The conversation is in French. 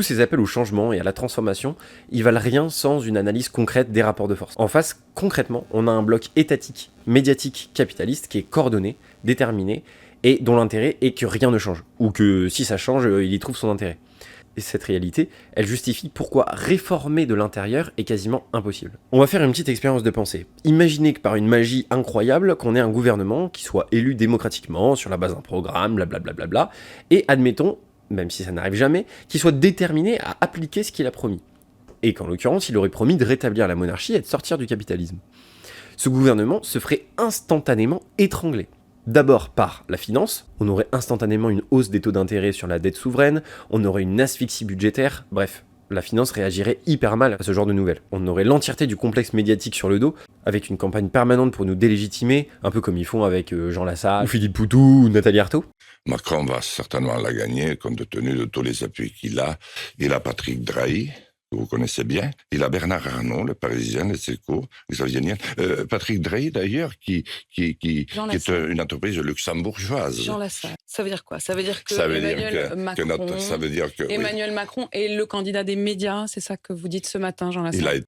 Tous ces appels au changement et à la transformation, ils valent rien sans une analyse concrète des rapports de force. En face, concrètement, on a un bloc étatique, médiatique, capitaliste qui est coordonné, déterminé, et dont l'intérêt est que rien ne change. Ou que si ça change, il y trouve son intérêt. Et cette réalité, elle justifie pourquoi réformer de l'intérieur est quasiment impossible. On va faire une petite expérience de pensée. Imaginez que par une magie incroyable, qu'on ait un gouvernement qui soit élu démocratiquement, sur la base d'un programme, blablabla, et admettons, même si ça n'arrive jamais, qu'il soit déterminé à appliquer ce qu'il a promis. Et qu'en l'occurrence, il aurait promis de rétablir la monarchie et de sortir du capitalisme. Ce gouvernement se ferait instantanément étrangler. D'abord par la finance, on aurait instantanément une hausse des taux d'intérêt sur la dette souveraine, on aurait une asphyxie budgétaire, bref, la finance réagirait hyper mal à ce genre de nouvelles. On aurait l'entièreté du complexe médiatique sur le dos, avec une campagne permanente pour nous délégitimer, un peu comme ils font avec Jean Lassalle, ou Philippe Poutou, ou Nathalie Arthaud. Macron va certainement la gagner, compte tenu de tous les appuis qu'il a. Il a Patrick Drahi, que vous connaissez bien. Il a Bernard Arnault, le Parisien, les Échos, Xavier Niel. Patrick Drahi, d'ailleurs, qui est une entreprise luxembourgeoise. Jean Lassalle. Ça veut dire quoi? Ça veut dire que Emmanuel Macron est le candidat des médias, c'est ça que vous dites ce matin, Jean Lassalle?